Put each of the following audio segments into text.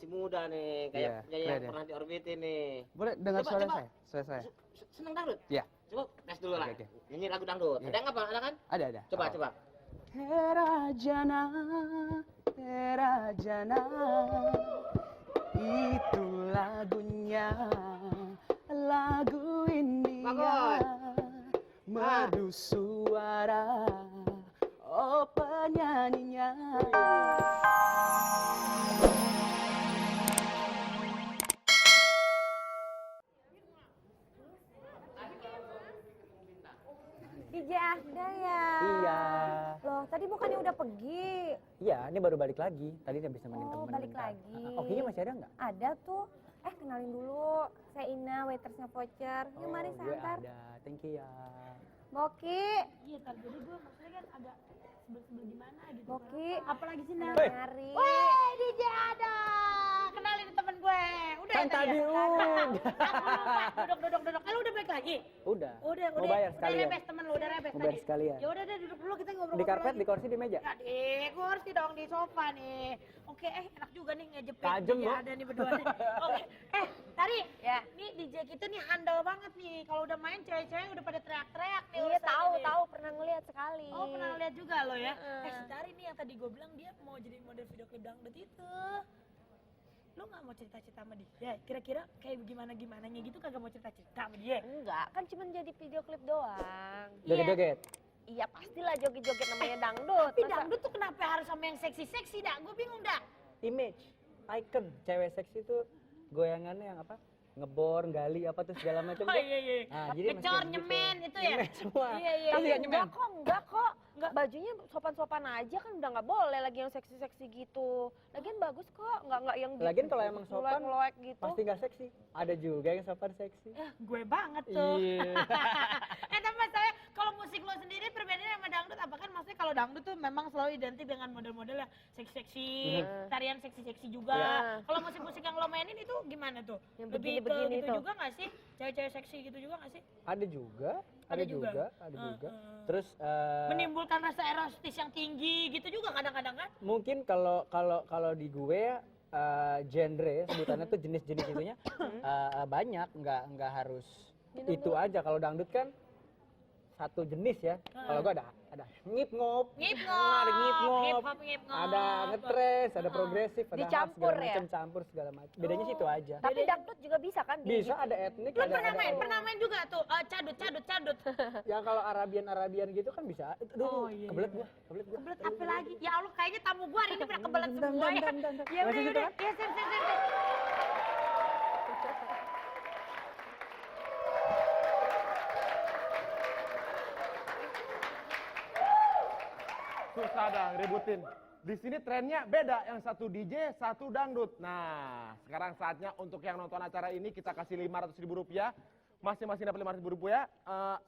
masih muda nih, kayak penyanyi yang pernah diorbitin nih. Boleh dengar suara saya? Suara saya. Seneng dangdut? Iya. Coba tes dulu lah. Nyanyi lagu dangdut. Ada nggak, Bang? Ada kan? Ada. Coba. Tera Jana, itu lagunya, lagu India, merdu suara, oh penyanyinya. DJ Ahda ya? Iya. Loh, tadi bukannya udah pergi? Iya, ini baru balik lagi. Tadi dia bisa nemenin temen. Balik lagi. Okinya masih ada nggak? Ada tuh. Kenalin dulu. Saya Ina, waitersnya voucher. Yuk mari saya antar. Ada. Thank you ya. Boki. Iya, tadi gue maksudnya kan agak sebel-sebel gimana gitu. Boki. Apalagi sih, Nah? Nyari. Woi, DJ Ada. Kenalin temen gue. Udah Kan tadi udah. Duduk. Lu udah balik lagi? Udah. Udah. Mau bayar sekalian. Udah rebes temen lu, udah rebes Mau tadi. bayar sekalian. Ya udah rebes dulu kita ngobrol. Di karpet, di kursi, di meja. Ya, di kursi dong, di sofa nih. Oke, enak juga nih ngejepit. Kajem, DJ Bu. Ada nih berdua nih. Oke, Tari. Ya. Nih DJ kita nih handal banget nih. Kalau udah main cewek-cewek udah pada teriak-teriak nih. Iya, urusannya nih. tahu pernah ngeliat sekali. Oh, pernah lihat juga lo ya? Si Tari nih yang tadi gue bilang dia mau jadi model video klip dangdut itu. Lo gak mau cerita-cerita sama dia? Ya, kira-kira kayak gimana-gimananya gitu kagak mau cerita-cerita sama dia? Enggak, kan cuma jadi video klip doang. Joget-joget. Iya, pastilah joget-joget namanya dangdut. Tapi dangdut tuh kenapa harus sama yang seksi-seksi dah? Gue bingung dah. Image, icon, cewek seksi tuh goyangannya yang apa? Ngebor, gali apa tuh segala macam. Oh iya. Nah, jadi masih Ngecor, gitu. nyemen itu ya? Nyemen semua. Iya. Tapi nggak nyemen. Enggak kok. Bajunya sopan-sopan aja kan udah nggak boleh lagi yang seksi-seksi gitu. Lagian bagus kok, nggak yang gitu. Lagian kalau emang sopan, ngeloek gitu. pasti nggak seksi. Ada juga yang sopan seksi. Gue banget tuh. Iya. Tapi masalahnya kalau musik lo sendiri perbedaannya sama dangdut apa kan? Maksudnya kalau dangdut tuh memang selalu identik dengan model-model yang seksi-seksi, tarian seksi-seksi juga. Kalau musik-musik yang lo mainin itu gimana tuh? Yang Lebih begini-begini gitu tuh. juga nggak sih? Cewek-cewek seksi gitu juga nggak sih? Ada juga. Terus Menimbulkan rasa erotis yang tinggi gitu juga kadang-kadang kan? mungkin kalau di gue ya genre sebutannya tuh jenis-jenis itunya banyak, nggak harus itu aja. Kalau dangdut kan satu jenis ya. Kalau gue ada ngip-ngop, ada ngip-ngop, hip-hop, ada ngetres, ada progresif, ada Dicampur segala ya? macam, campur segala macam. Bedanya situ aja. Tapi dangdut juga bisa kan? Bisa ada etnik, Lu ada pernah main juga tuh cadut. yang kalau Arabian gitu kan bisa. Aduh, kebelet gua. Kebelet apa lagi? Ya Allah, kayaknya tamu gua hari ini pernah kebelet semua ya. Ya Masih situ udah. kan? Ya, sip. Susah dah ributin. Di sini trennya beda, yang satu DJ, satu dangdut. Nah, sekarang saatnya untuk yang nonton acara ini kita kasih 500.000 rupiah. Masing-masing dapat 500.000 rupiah.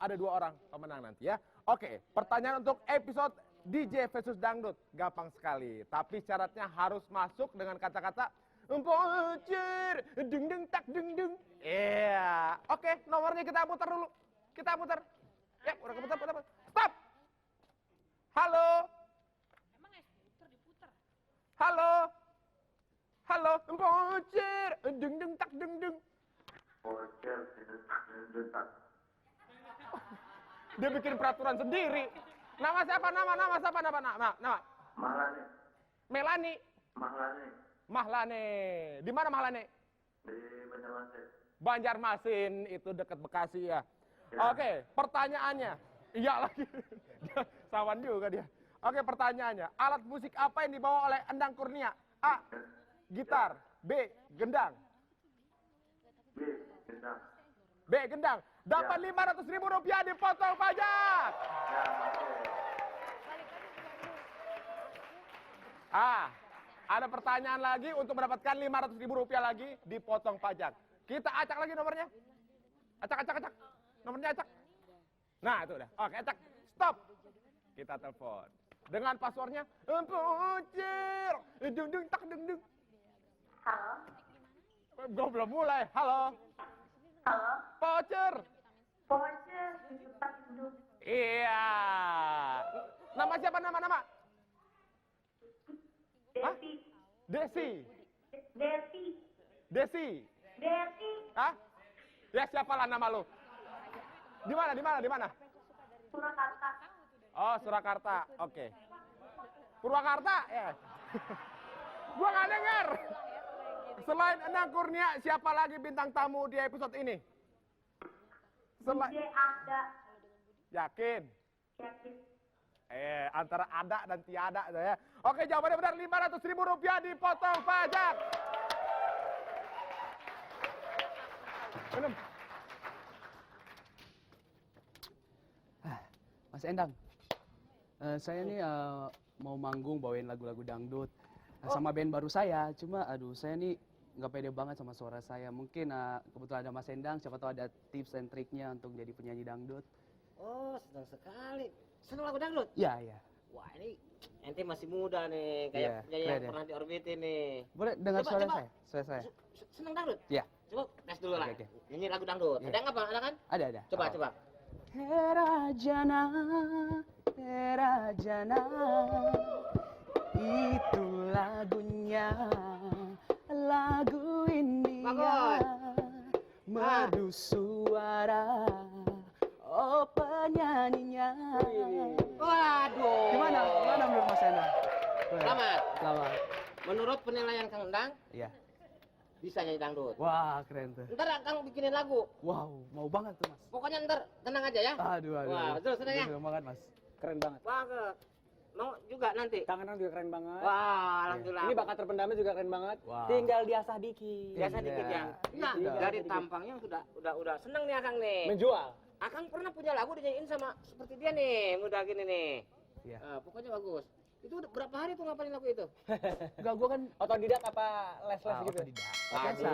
Ada 2 orang pemenang nanti ya. Oke, pertanyaan untuk episode DJ versus dangdut. Gampang sekali. Tapi syaratnya harus masuk dengan kata-kata Empocir, deng tak deng. Iya. Oke, nomornya kita putar dulu. Kita putar. Ya, udah putar. Stop. Halo. Emang diputar. Halo, empocir, deng tak deng. Bocor, tak. Dia bikin peraturan sendiri. Nama siapa? Nama. Mahlani. Melani. Mahlane. Di mana Mahlane? Di Banjarmasin. Banjarmasin, itu dekat Bekasi ya. Oke, pertanyaannya. Iya lagi. Sawan juga dia. Oke, pertanyaannya. Alat musik apa yang dibawa oleh Endang Kurnia? A. Gitar. B. Gendang. B. Gendang. Dapat 500.000 rupiah dipotong pajak. Ada pertanyaan lagi untuk mendapatkan 500.000 rupiah lagi dipotong pajak. Kita acak lagi nomornya. Acak. Nomornya acak. Nah, itu udah. Oke, acak. Stop. Kita telepon. Dengan passwordnya empocir. Deng tak deng. Halo. Gue belum mulai. Halo. Voucher. Iya. Nama siapa nama? Hah? Desi. Desi. Desi. Desi. Hah? Ya siapa lah nama lu? Di mana? Surakarta. Oh, Surakarta. Oke. Purwakarta? Ya. Gua nggak dengar. Selain Endang Kurnia, siapa lagi bintang tamu di episode ini? DJ ada. Yakin? Yakin. Antara ada dan tiada ya. Oke, jawabannya benar, Rp500.000 dipotong pajak. Minum. Mas Endang, saya nih mau manggung bawain lagu-lagu dangdut sama band baru saya. Cuma aduh saya nih nggak pede banget sama suara saya. Mungkin kebetulan ada Mas Endang, siapa tahu ada tips and triknya untuk jadi penyanyi dangdut. Oh, senang sekali. Senang lagu dangdut? Iya, iya. Wah, ini ente masih muda nih, Iya, kayak penyanyi yang keren ya. pernah diorbitin nih. Boleh dengar Coba, suara coba. saya? Suara saya. Senang dangdut? Iya. Coba tes dulu lah. Oke. Nyanyi lagu dangdut. Iya. Ada nggak, Bang? Ada kan? Ada. Coba, Apa? coba. Tera Jana, itu lagunya, lagu India, Bagus. merdu suara, oh penyanyinya. Waduh. Gimana menurut Mas Endang? Selamat. Selamat. Menurut penilaian Kang Endang, Iya. bisa nyanyi dangdut. Wah, keren tuh. Ntar Kang bikinin lagu. Wow, mau banget tuh Mas. Pokoknya ntar tenang aja ya. Aduh. Wah, betul, senang ya? Senang banget Mas. Keren banget. Bagus. Mau juga nanti. Kang Endang juga keren banget. Wah, alhamdulillah. Ini bakat terpendamnya juga keren banget. Wow. Tinggal diasah dikit. biasa Iya. dikit ya. Nah, Iya. dari tampangnya udah seneng nih Akang nih. Menjual. Akang pernah punya lagu dinyanyiin sama seperti dia nih, muda gini nih. Iya. Pokoknya bagus. Itu udah berapa hari tuh ngapalin lagu itu? Enggak, gua kan Otodidak apa les-les gitu? otodidak. Waduh. Biasa.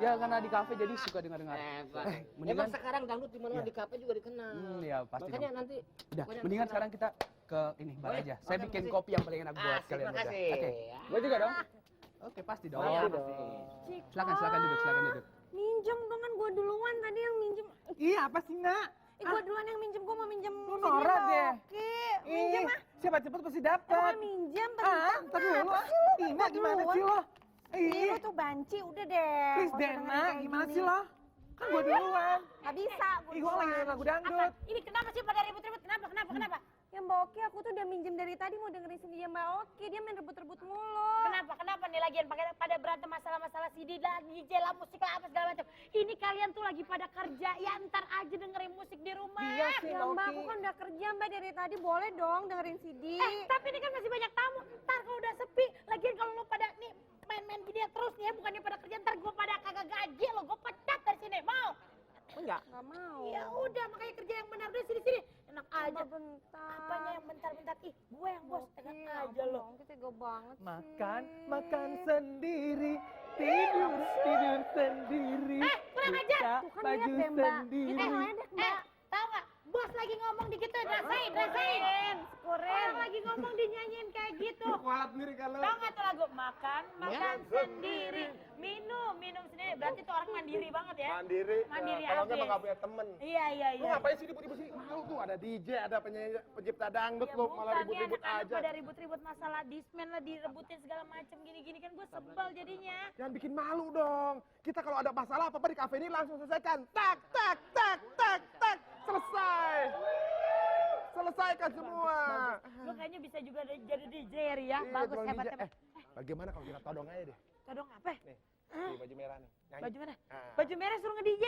Ya karena di kafe jadi suka dengar-dengar. Hebat. Mendingan Emang sekarang dangdut di mana Iya. di kafe juga dikenal. ya pasti. Makanya dong. nanti Udah, pokoknya mendingan kenal. sekarang kita ke ini bar Boleh. aja. Saya Oke, bikin makasih. kopi yang paling enak buat Asik, kalian berdua. makasih. Oke. Gue juga dong. Oke, pasti dong. Oh, iya, dong. pasti. Silakan duduk. Minjem dong kan gue duluan tadi yang minjem. Iya, apa sih, Nak? Gue duluan yang minjem, gue mau minjem. Lu norak deh. Oke, minjem ah. Siapa cepet pasti Emang dapat. minjem, Ntar dulu. Ih, Nak, gimana sih lo? Ih, lu tuh banci, udah deh. Please Nggak usah deh, dengerin Nak, kayak gimana gini. sih lo? Kan gue duluan. Gak bisa, gue Ih, gue lagi dengerin lagu dangdut. Ini kenapa sih pada ribut-ribut? Kenapa? Ya Mbak Oki, aku tuh udah minjem dari tadi mau dengerin sendiri Mbak Oki. Dia main rebut-rebut mulu. Kenapa nih lagian pada berantem masalah-masalah CD lah, DJ lah, musik lah, apa segala macam. Ini kalian tuh lagi pada kerja, ya ntar aja dengerin musik di rumah. Iya sih, Ya Mbak, Oki. aku kan udah kerja Mbak dari tadi. Boleh dong dengerin CD. Tapi ini kan masih banyak tamu. Ntar kalau udah sepi, lagian kalau lu pada nih main-main gini terus nih ya, bukannya pada kerja, ntar gue pada kagak gaji lo, gue pecat dari sini. Mau? Enggak. Gak mau. Ya udah, makanya kerja yang benar deh sini. Enak aja. Mbak bentar. Apanya yang bentar-bentar? Ih, gue yang bos, enak aja lo. Kita tega banget Makan sendiri, tidur sendiri. Kurang ajar. Tuh kan lihat deh Mbak. Itu ngeledek Mbak. Tahu nggak? Bos lagi ngomong di gitu, rasain. Orang lagi ngomong dinyanyiin kayak gitu. Kualat sendiri kalau. Tahu nggak tuh lagu? Makan sendiri, minum sendiri. Berarti tuh orang mandiri banget ya. Mandiri. Mandiri Kalau abis. enggak emang nggak punya temen. Iya. Lu ngapain sih ribut-ribut sih? Malu tuh ada DJ, ada penyanyi, pencipta dangdut Ya lu malah bukan, ribut-ribut nih anak-anak aja. pada ribut-ribut masalah dismen lah, direbutin segala macem gini-gini kan gue sebel jadinya. Jangan bikin malu dong. Kita kalau ada masalah apa-apa di kafe ini langsung selesaikan. Tak. Selesaikan semua. Lu kayaknya bisa juga jadi DJ ya. Iya, Bagus, jual hebat. DJ. Bagaimana kalau kita todong aja deh? Todong apa? Nih, di baju merah nih. Nyanyi. Baju mana? Ah. Baju merah suruh nge-DJ.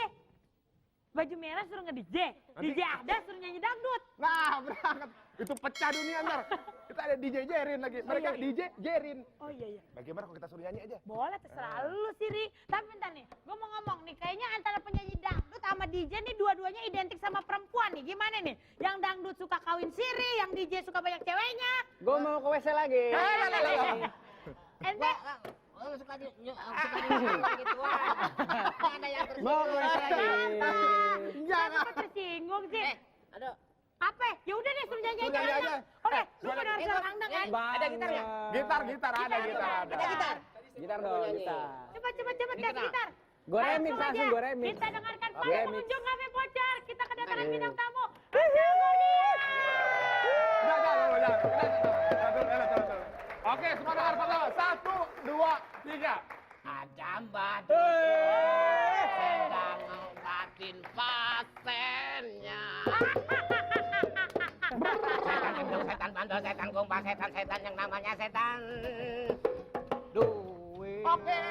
Baju merah suruh nge-DJ. DJ ada suruh nyanyi dangdut. Nah, berangkat. Itu pecah dunia ntar. Kita ada DJ Jerin lagi. Mereka iya. DJ Jerin. Oh iya. Bagaimana kalau kita suruh nyanyi aja? Boleh, terserah lu Siri. Tapi bentar nih, gue mau ngomong nih, kayaknya antara penyanyi dangdut sama DJ nih dua-duanya identik sama perempuan nih. Gimana nih? Yang dangdut suka kawin siri, yang DJ suka banyak ceweknya. Gue mau ke WC lagi. Ente, Suka di gituan. Ada yang Mau ke WC lagi. kenapa tersinggung sih? Aduh. Apa? Ya udah deh, suruh nyanyi Suruh nyanyi aja. aja. Oke, lu pada harus Bang, kandang kan? Ada gitarnya? Gitar ada. Ada gitar. Gitar dong, gitar. Cepat, kasih gitar. Gue remix Langsung langsung, aja. gue remix. Kita dengarkan Oke. para pengunjung Cafe Pocar. Kita kedatangan bintang tamu. Angel Kurnia. Jangan. Oke, semua dengar pertama. 1, 2, 3. Jamba sedang ngobatin pasiennya. Setan gendong, setan bandel, setan gombal, setan yang namanya setan duit. Oke.